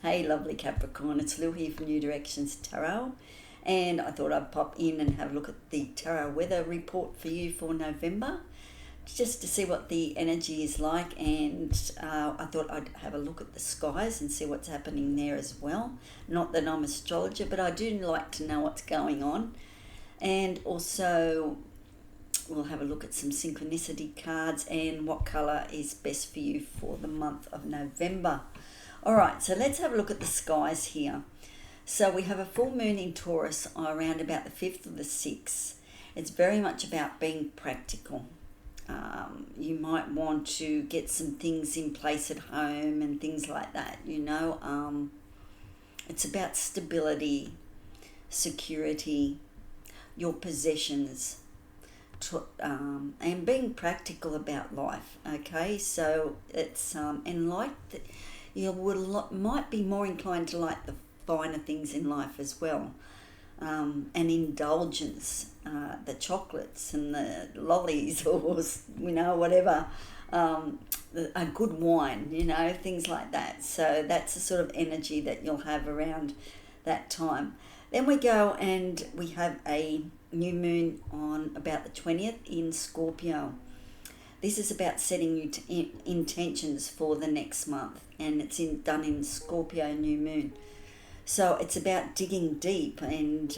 Hey, lovely Capricorn, it's Lou here from New Directions Tarot, and I thought I'd pop in and have a look at the tarot weather report for you for November, just to see what the energy is like, and I thought I'd have a look at the skies and see what's happening there as well. Not that I'm an astrologer, but I do like to know what's going on, and also we'll have a look at some synchronicity cards and what colour is best for you for the month of November. All right, so let's have a look at the skies here. So we have a full moon in Taurus around about the 5th or the 6th. It's very much about being practical. You might want to get some things in place at home and things like that, It's about stability, security, your possessions, and being practical about life, okay? So it's, and like the, might be more inclined to like the finer things in life as well, and indulgence, the chocolates and the lollies or whatever, a good wine, things like that. So that's the sort of energy that you'll have around that time. Then we go and we have a new moon on about the 20th in Scorpio. This is about setting you intentions for the next month, and it's done in Scorpio new moon. So it's about digging deep and,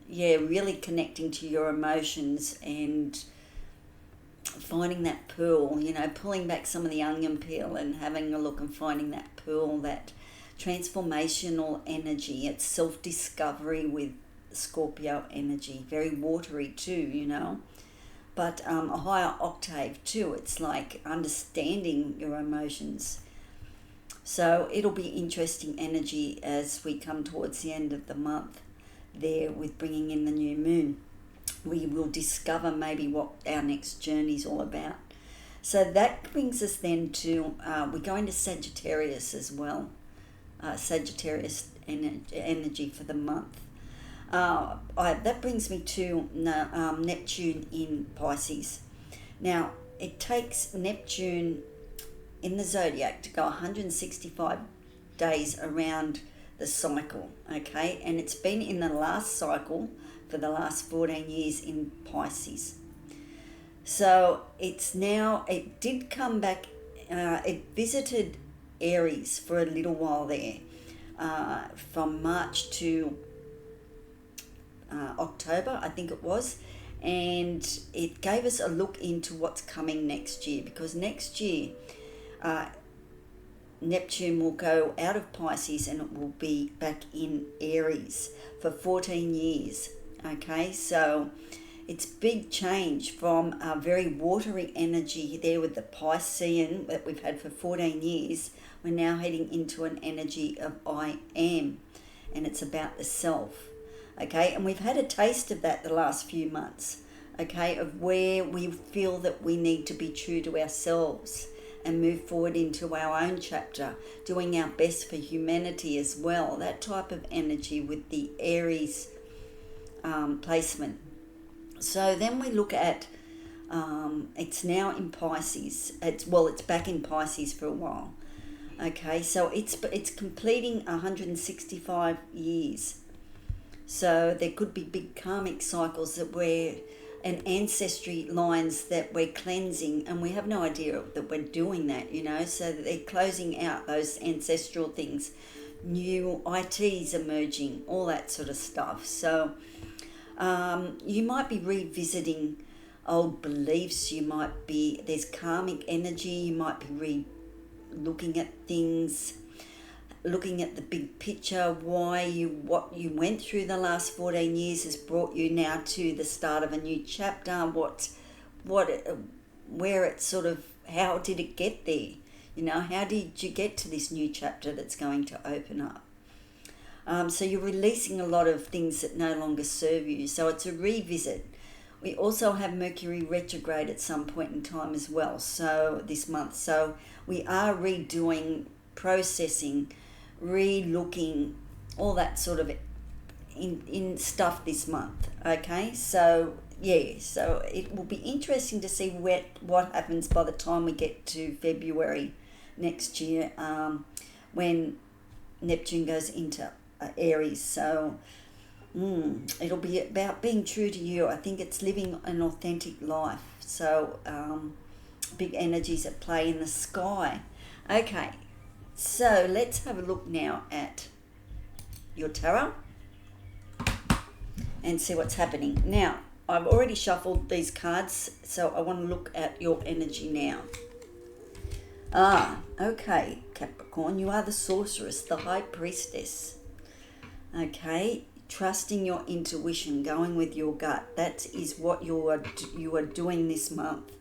really connecting to your emotions and finding that pearl, pulling back some of the onion peel and having a look and finding that pearl, that transformational energy. It's self-discovery with Scorpio energy, very watery too, but a higher octave too. It's like understanding your emotions. So it'll be interesting energy as we come towards the end of the month there with bringing in the new moon. We will discover maybe what our next journey is all about. So that brings us then to, we're going to Sagittarius as well. Sagittarius energy for the month. That brings me to Neptune in Pisces. Now, it takes Neptune in the zodiac to go 165 days around the cycle, okay? And it's been in the last cycle for the last 14 years in Pisces. So it did come back, it visited Aries for a little while there, from March to October, I think it was, and it gave us a look into what's coming next year, because next year Neptune will go out of Pisces and it will be back in Aries for 14 years, okay? So it's big change from a very watery energy there with the Piscean that we've had for 14 years. We're now heading into an energy of I am, and it's about the self. Okay, and we've had a taste of that the last few months, okay, of where we feel that we need to be true to ourselves and move forward into our own chapter, doing our best for humanity as well. That type of energy with the Aries placement. So then we look at, it's now in Pisces. It's back in Pisces for a while. Okay, so it's completing 165 years. So there could be big karmic cycles and ancestry lines that we're cleansing, and we have no idea that we're doing that, so that they're closing out those ancestral things, new ITs emerging, all that sort of stuff. So you might be revisiting old beliefs, there's karmic energy, you might be looking at things, looking at the big picture, what you went through the last 14 years has brought you now to the start of a new chapter. How did it get there? How did you get to this new chapter that's going to open up? So you're releasing a lot of things that no longer serve you. So it's a revisit. We also have Mercury retrograde at some point in time as well, so this month. So we are redoing, processing, re-looking, all that sort of in stuff this month, okay? So so it will be interesting to see what happens by the time we get to February next year. when Neptune goes into Aries. So it'll be about being true to you. I think it's living an authentic life. So big energies at play in the sky. Okay, so let's have a look now at your tarot and see what's happening. Now, I've already shuffled these cards, so I want to look at your energy now. Okay, Capricorn, you are the sorceress, the high priestess. Okay, trusting your intuition, going with your gut. That is what you are doing this month.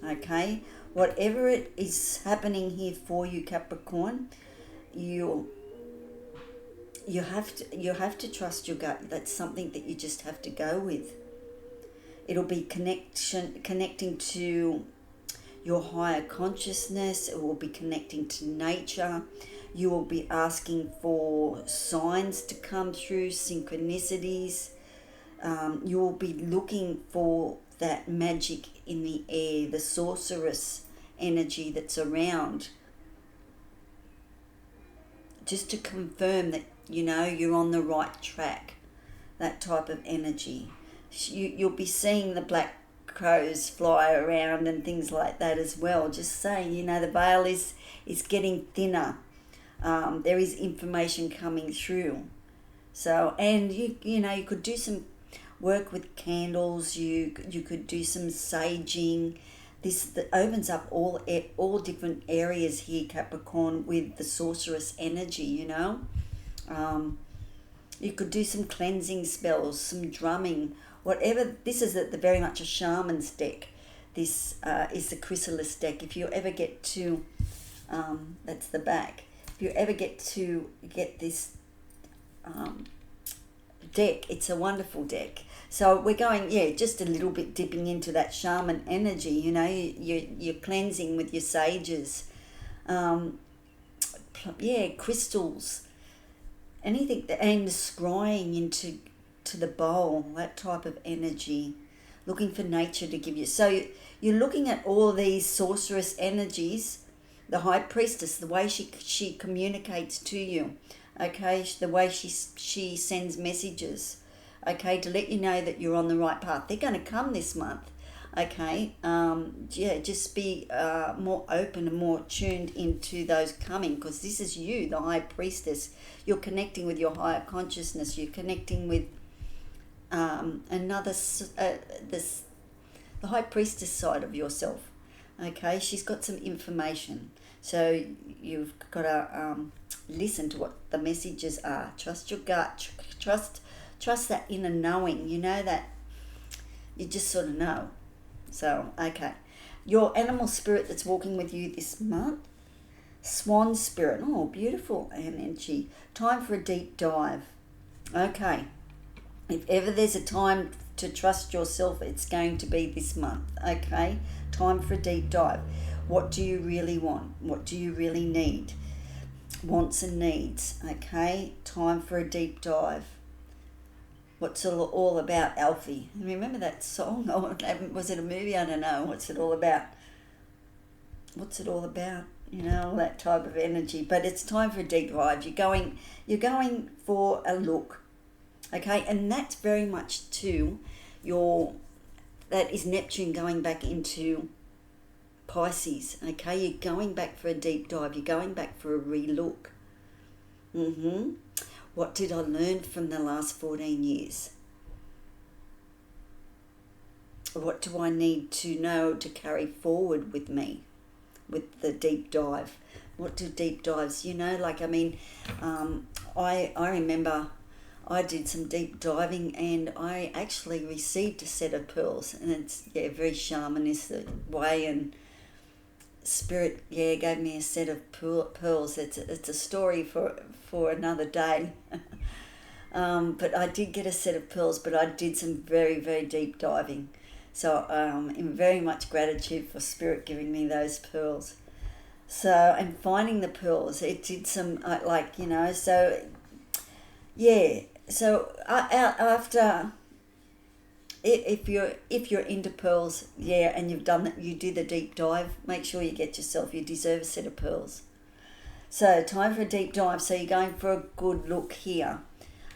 Okay, whatever it is happening here for you, Capricorn, you have to trust your gut. That's something that you just have to go with. It'll be connecting to your higher consciousness. It will be connecting to nature. You will be asking for signs to come through, synchronicities. You will be looking for that magic in the air, the sorceress energy that's around, just to confirm that you're on the right track. That type of energy. You'll be seeing the black crows fly around and things like that as well. Just saying, the veil is getting thinner. There is information coming through. So, and you could do some work with candles. You could do some saging. This opens up all different areas here, Capricorn, with the sorceress energy. You could do some cleansing spells, some drumming, whatever. This is very much a shaman's deck. This is the Chrysalis deck. If you ever get to, that's the back. If you ever get this deck, it's a wonderful deck. So we're going, just a little bit dipping into that shaman energy. You're cleansing with your sages, crystals, anything, and scrying into the bowl, that type of energy, looking for nature to give you. So you're looking at all these sorceress energies, the high priestess, the way she communicates to you, okay, the way she sends messages, okay, to let you know that you're on the right path. They're going to come this month, okay. Just be more open and more tuned into those coming, because this is you, the high priestess. You're connecting with your higher consciousness. You're connecting with the high priestess side of yourself. Okay, she's got some information, so you've got to listen to what the messages are. Trust your gut. Trust that inner knowing. That you just sort of know. So okay, your animal spirit that's walking with you this month, swan spirit. Oh, beautiful energy. Time for a deep dive. Okay. If ever there's a time to trust yourself, it's going to be this month, okay? Time for a deep dive. What do you really want? What do you really need? Wants and needs, okay? Time for a deep dive. What's it all about, Alfie? Remember that song? Or was it a movie? I don't know. What's it all about? What's it all about? All that type of energy. But it's time for a deep dive. You're going for a look. Okay, and that's very much that is Neptune going back into Pisces. Okay, you're going back for a deep dive. You're going back for a re-look. What did I learn from the last 14 years? What do I need to know to carry forward with me with the deep dive? What do deep dives, I remember I did some deep diving and I actually received a set of pearls, and it's very shamanistic way, and spirit gave me a set of pearls. It's a story for another day. But I did get a set of pearls, but I did some very, very deep diving. So in very much gratitude for spirit giving me those pearls. So, and finding the pearls, it did some So after, if you're into pearls, and you've done that, you do the deep dive. Make sure you get yourself. You deserve a set of pearls. So time for a deep dive. So you're going for a good look here.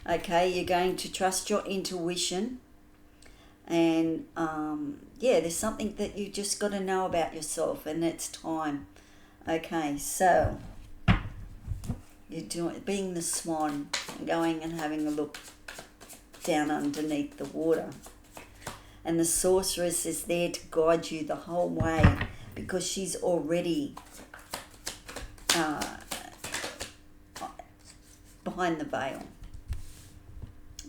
Okay, you're going to trust your intuition. And yeah, there's something that you just got to know about yourself, and it's time. Okay, so you're being the swan, going and having a look down underneath the water. And the sorceress is there to guide you the whole way, because she's already behind the veil.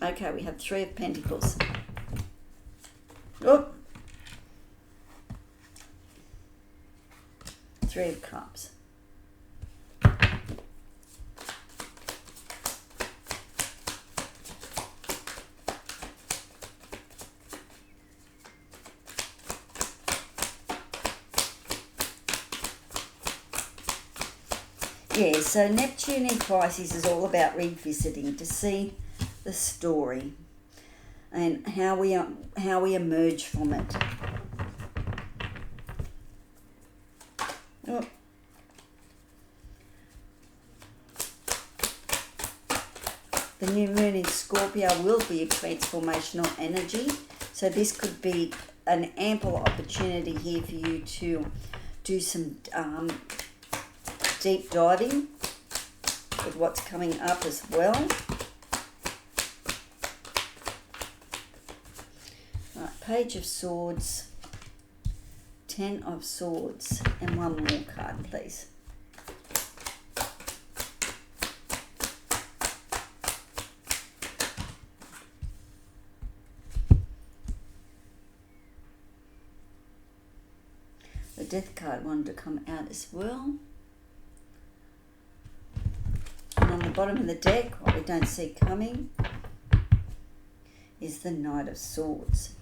Okay, we have Three of Pentacles. Oh. Three of Cups. Yeah, so Neptune in Pisces is all about revisiting to see the story and how we emerge from it. Oh. The new moon in Scorpio will be a transformational energy, so this could be an ample opportunity here for you to do some deep diving with what's coming up as well. Right, Page of Swords, Ten of Swords, and one more card, please. The Death card wanted to come out as well. And on the bottom of the deck, what we don't see coming is the Knight of Swords.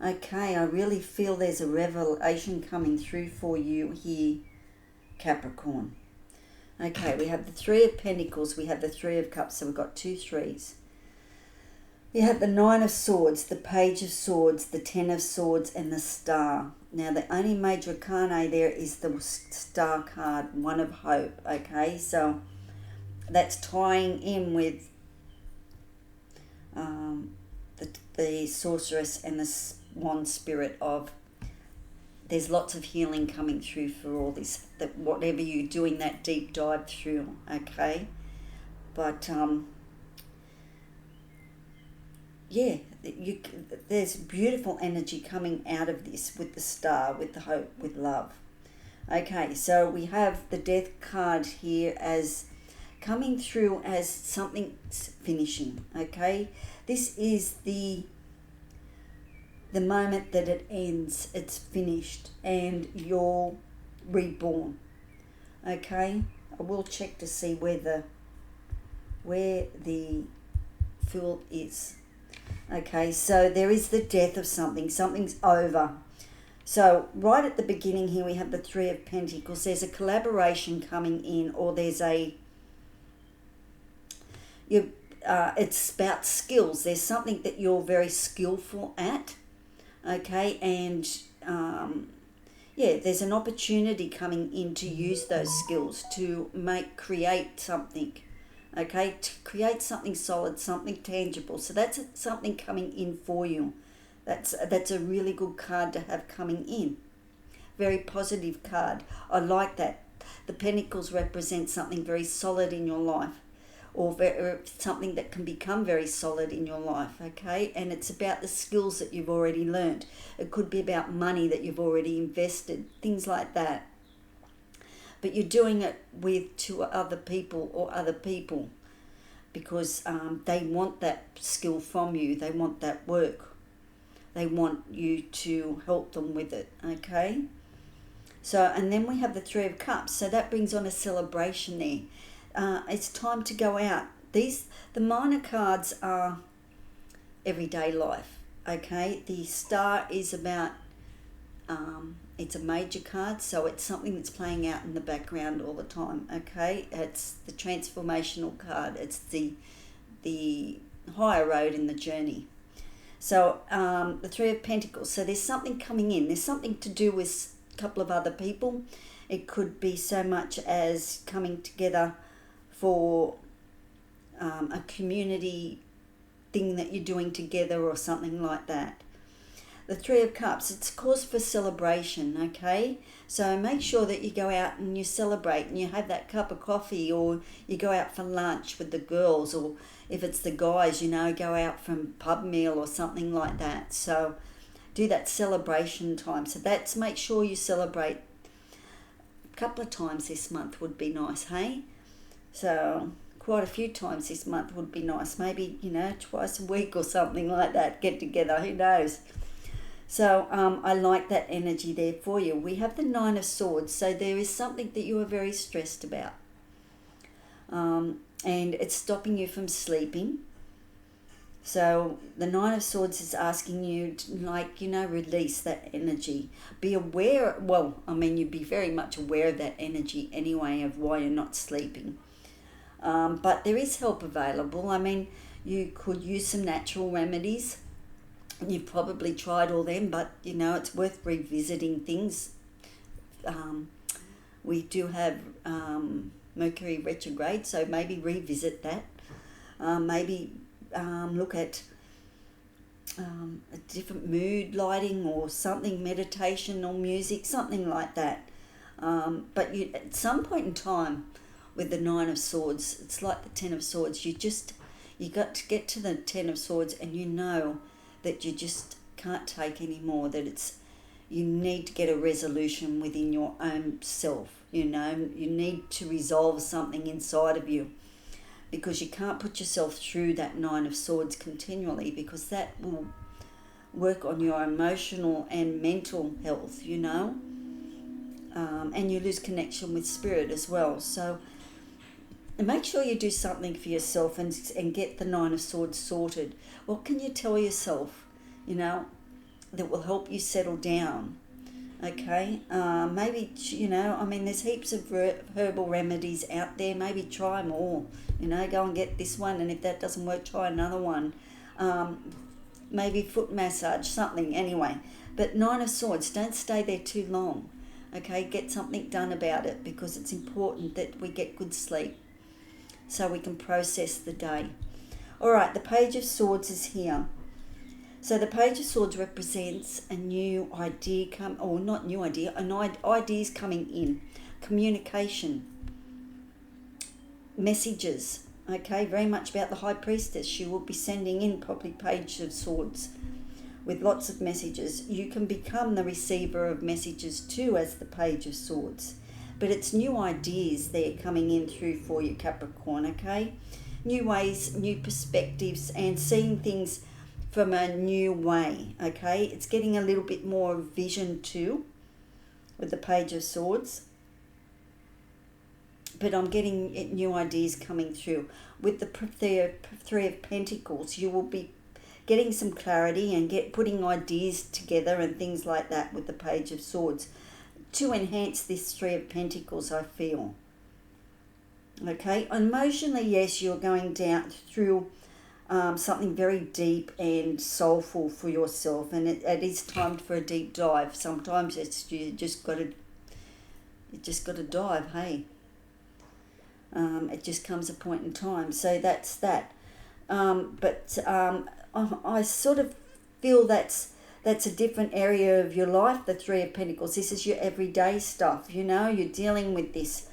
Okay, I really feel there's a revelation coming through for you here, Capricorn. Okay, we have the Three of Pentacles, we have the Three of Cups, so we've got two threes. You have the Nine of Swords, the Page of Swords, the Ten of Swords, and the Star. Now, the only major arcana there is the Star card, One of Hope, okay? So, that's tying in with the Sorceress and the Swan Spirit of there's lots of healing coming through for all this, that whatever you're doing that deep dive through, okay? But, yeah, there's beautiful energy coming out of this with the Star, with the hope, with love. Okay, so we have the Death card here as coming through as something's finishing, okay? This is the moment that it ends, it's finished, and you're reborn, okay? I will check to see where the Fool is. Okay, so there is the death of something. Something's over. So right at the beginning here we have the Three of Pentacles. There's a collaboration coming in, or there's it's about skills. There's something that you're very skillful at. Okay, and yeah, there's an opportunity coming in to use those skills to create something. Okay, to create something solid, something tangible. So that's something coming in for you. That's a really good card to have coming in. Very positive card. I like that. The Pentacles represent something very solid in your life, or something that can become very solid in your life, okay? And it's about the skills that you've already learned. It could be about money that you've already invested, things like that. But you're doing it with two other people or other people because they want that skill from you. They want that work. They want you to help them with it, okay? So, and then we have the Three of Cups. So that brings on a celebration there. It's time to go out. The minor cards are everyday life, okay? The Star is about, it's a major card, so it's something that's playing out in the background all the time, okay? It's the transformational card. It's the higher road in the journey. So the Three of Pentacles. So there's something coming in. There's something to do with a couple of other people. It could be so much as coming together for a community thing that you're doing together or something like that. The Three of Cups, it's cause for celebration, okay? So make sure that you go out and you celebrate and you have that cup of coffee, or you go out for lunch with the girls, or if it's the guys, you know, go out for a pub meal or something like that. So do that celebration time. So that's, make sure you celebrate a couple of times this month would be nice, hey? So quite a few times this month would be nice. Maybe, you know, twice a week or something like that, get together, who knows? So I like that energy there for you. We have the Nine of Swords, so there is something that you are very stressed about. And it's stopping you from sleeping. So the Nine of Swords is asking you to, like, you know, release that energy. Be aware, well, I mean, you'd be very much aware of that energy anyway, of why you're not sleeping. But there is help available. I mean, you could use some natural remedies. You've probably tried all them, but, you know, it's worth revisiting things. We do have Mercury retrograde, so maybe revisit that. Maybe look at a different mood lighting or something, meditation or music, something like that. But you, at some point in time with the Nine of Swords, it's like the Ten of Swords. You got to get to the Ten of Swords, and you know that you just can't take any more, that you need to get a resolution within your own self, you know. You need to resolve something inside of you, because you can't put yourself through that Nine of Swords continually, because that will work on your emotional and mental health, you know, and you lose connection with spirit as well. So make sure you do something for yourself and get the Nine of Swords sorted. What can you tell yourself, you know, that will help you settle down? Okay, maybe, you know, I mean, there's heaps of herbal remedies out there. Maybe try them all, you know, go and get this one, and if that doesn't work, try another one. Maybe foot massage, something, anyway. But Nine of Swords, don't stay there too long, okay? Get something done about it, because it's important that we get good sleep so we can process the day. All right, the Page of Swords is here. So the Page of Swords represents a new idea, ideas coming in, communication, messages, okay, very much about the High Priestess. She will be sending in probably Page of Swords with lots of messages. You can become the receiver of messages too as the Page of Swords. But it's new ideas there coming in through for you, Capricorn, okay? New ways, new perspectives, and seeing things from a new way, okay? It's getting a little bit more vision too with the Page of Swords. But I'm getting new ideas coming through. With the Three of Pentacles, you will be getting some clarity and putting ideas together and things like that with the Page of Swords to enhance this Three of Pentacles, I feel. Okay, emotionally, yes, you're going down through something very deep and soulful for yourself, and it is time for a deep dive. Sometimes you just got to dive. Hey, it just comes a point in time. So that's that. But I sort of feel that's a different area of your life. The Three of Pentacles. This is your everyday stuff. You know, you're dealing with this.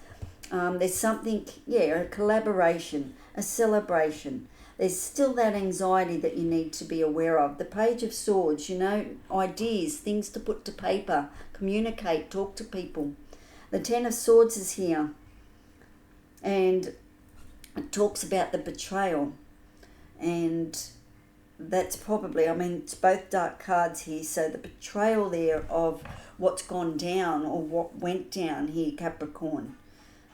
There's something, a collaboration, a celebration. There's still that anxiety that you need to be aware of. The Page of Swords, you know, ideas, things to put to paper, communicate, talk to people. The Ten of Swords is here, and it talks about the betrayal, and that's probably, I mean, it's both dark cards here, so the betrayal there of what's gone down or what went down here, Capricorn.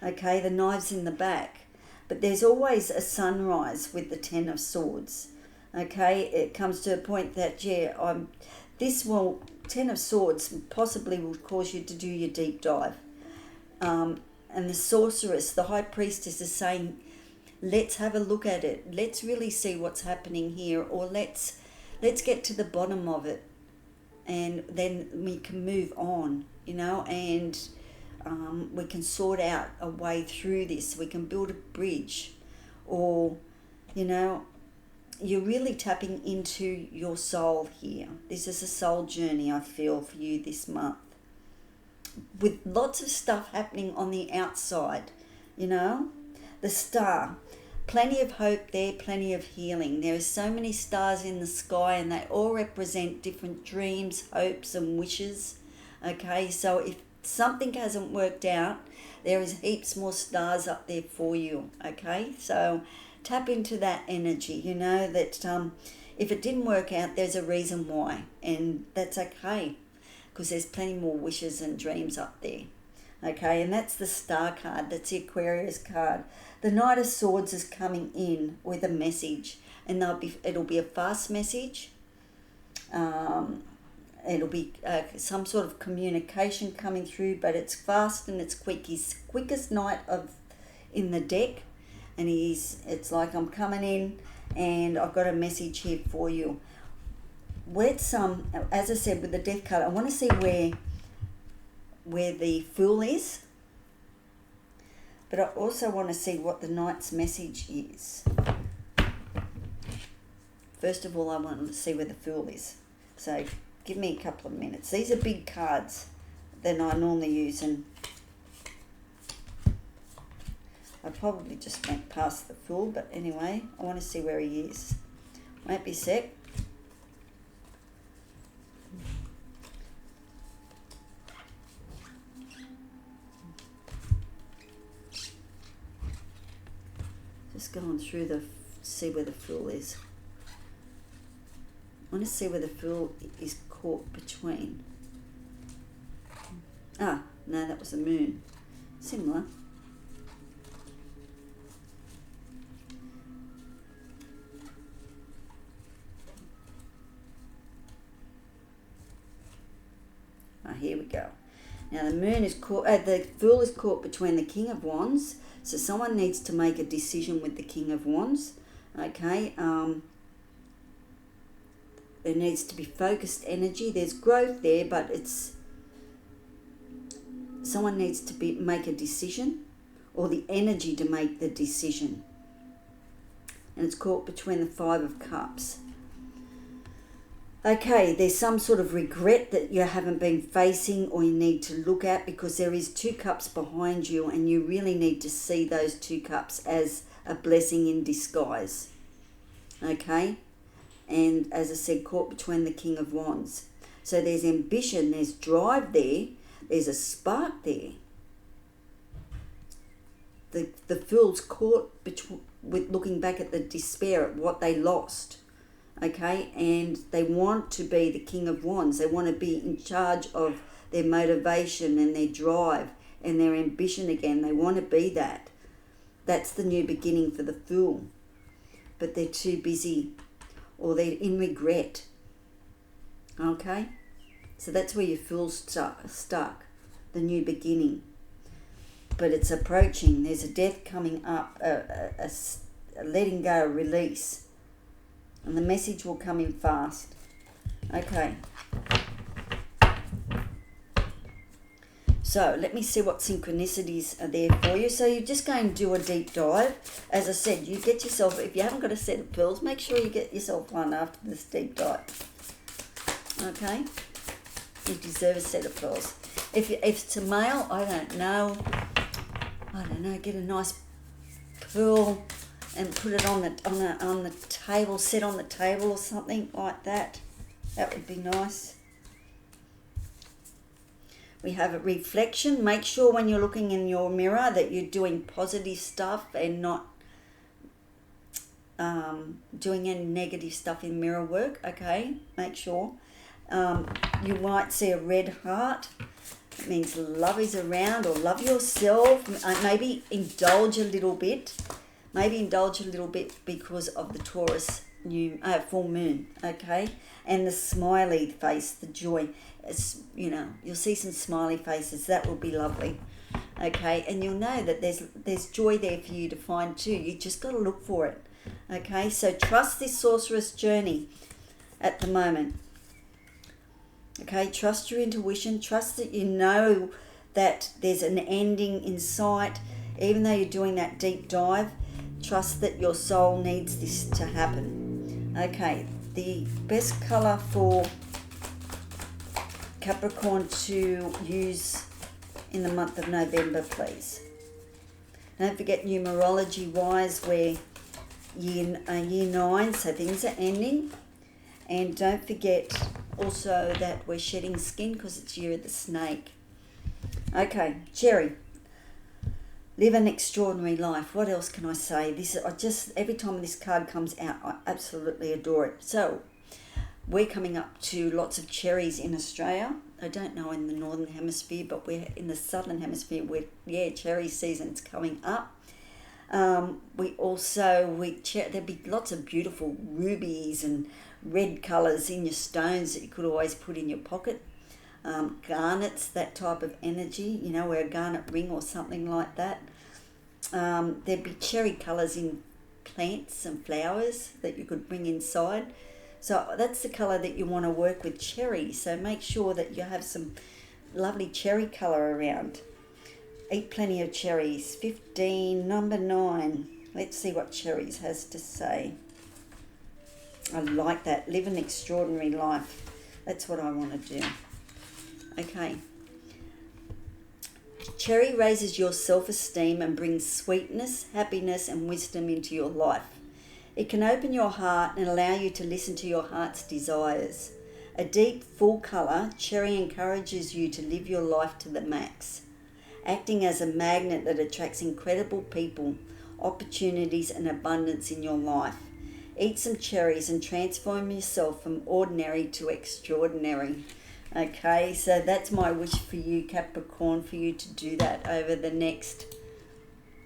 Okay, the knife's in the back. But there's always a sunrise with the Ten of Swords. Okay, it comes to a point that, Ten of Swords possibly will cause you to do your deep dive. And the Sorceress, the High Priestess, is saying, let's have a look at it. Let's really see what's happening here, or let's let's get to the bottom of it, and then we can move on, you know, and we can sort out a way through this. We can build a bridge, or, you know, you're really tapping into your soul here. This is a soul journey, I feel, for you this month, with lots of stuff happening on the outside, you know. The star, plenty of hope there, plenty of healing. There are so many stars in the sky, and they all represent different dreams, hopes and wishes. Okay, so if something hasn't worked out, there is heaps more stars up there for you. Okay, so tap into that energy, you know, that if it didn't work out, there's a reason why, and that's okay, because there's plenty more wishes and dreams up there. Okay, and that's the star card. That's the Aquarius card. The Knight of Swords is coming in with a message, and it'll be a fast message. It'll be some sort of communication coming through, but it's fast and it's quick. He's quickest knight in the deck, and it's like, I'm coming in and I've got a message here for you. Let's as I said, with the Death card, I want to see where the Fool is, but I also want to see what the Knight's message is. First of all, I want to see where the Fool is. So give me a couple of minutes. These are big cards that I normally use, and I probably just went past the Fool, but anyway, I want to see where he is. Won't be a sec. Just going through see where the Fool is. I want to see where the Fool is caught between. Ah, no, that was the Moon. Similar. Here we go. Now the Moon is caught, the Fool is caught between the King of Wands. So someone needs to make a decision with the King of Wands. Okay. There needs to be focused energy. There's growth there, but someone needs to make a decision, or the energy to make the decision. And it's caught between the Five of Cups. Okay, there's some sort of regret that you haven't been facing, or you need to look at, because there is 2 cups behind you, and you really need to see those 2 cups as a blessing in disguise. Okay? And as I said, caught between the King of Wands. So there's ambition, there's drive there, there's a spark there. The Fool's caught with looking back at the despair at what they lost. Okay, and they want to be the King of Wands. They want to be in charge of their motivation and their drive and their ambition again. They want to be that. That's the new beginning for the Fool. But they're too busy, or they're in regret. Okay, so that's where your Fool's stuck, the new beginning. But it's approaching. There's a death coming up, a letting go, a release. And the message will come in fast. Okay. So let me see what synchronicities are there for you. So you're just going to do a deep dive. As I said, you get yourself, if you haven't got a set of pearls, make sure you get yourself one after this deep dive. Okay? You deserve a set of pearls. If it's a male, I don't know, get a nice pearl and put it on the table, set on the table or something like that. That would be nice. We have a reflection. Make sure when you're looking in your mirror that you're doing positive stuff and not doing any negative stuff in mirror work. Okay, make sure. You might see a red heart. It means love is around, or love yourself. Maybe indulge a little bit. Because of the Taurus full moon, okay? And the smiley face, the joy. You'll see some smiley faces. That will be lovely, okay? And you'll know that there's joy there for you to find too. You just got to look for it, okay? So trust this sorceress journey. at the moment. Okay, trust your intuition. Trust that you know that there's an ending in sight. Even though you're doing that deep dive, trust that your soul needs this to happen. Okay, the best colour for Capricorn to use in the month of November, please. Don't forget, numerology wise, we're year 9, so things are ending. And don't forget also that we're shedding skin because it's year of the snake. Okay, Cherry. Live an extraordinary life. What else can I say? Every time this card comes out, I absolutely adore it. So, we're coming up to lots of cherries in Australia. I don't know in the northern hemisphere, but we're in the southern hemisphere where, cherry season's coming up. There'll be lots of beautiful rubies and red colours in your stones that you could always put in your pocket. Garnets, that type of energy, wear a garnet ring or something like that. There'd be cherry colours in plants and flowers that you could bring inside. So that's the colour that you want to work with, cherry. So make sure that you have some lovely cherry colour around. Eat plenty of cherries. 15, number 9. Let's see what cherries has to say. I like that. Live an extraordinary life. That's what I want to do. Okay. Cherry raises your self-esteem and brings sweetness, happiness and wisdom into your life. It can open your heart and allow you to listen to your heart's desires. A deep, full colour, cherry encourages you to live your life to the max, acting as a magnet that attracts incredible people, opportunities and abundance in your life. Eat some cherries and transform yourself from ordinary to extraordinary. Okay, so that's my wish for you, Capricorn, for you to do that over the next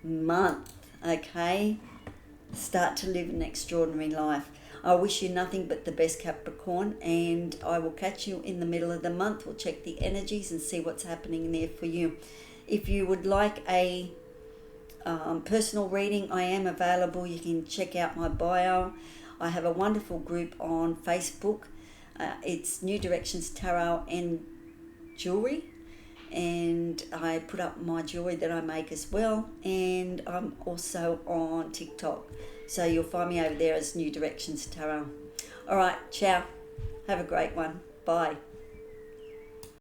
month. Okay, start to live an extraordinary life. I wish you nothing but the best, Capricorn, and I will catch you in the middle of the month. We'll check the energies and see what's happening there for you. If you would like a personal reading, I am available. You can check out my bio. I have a wonderful group on Facebook. It's New Directions Tarot and Jewelry, and I put up my jewelry that I make as well, and I'm also on TikTok, so you'll find me over there as New Directions Tarot. All right, ciao. Have a great one. Bye.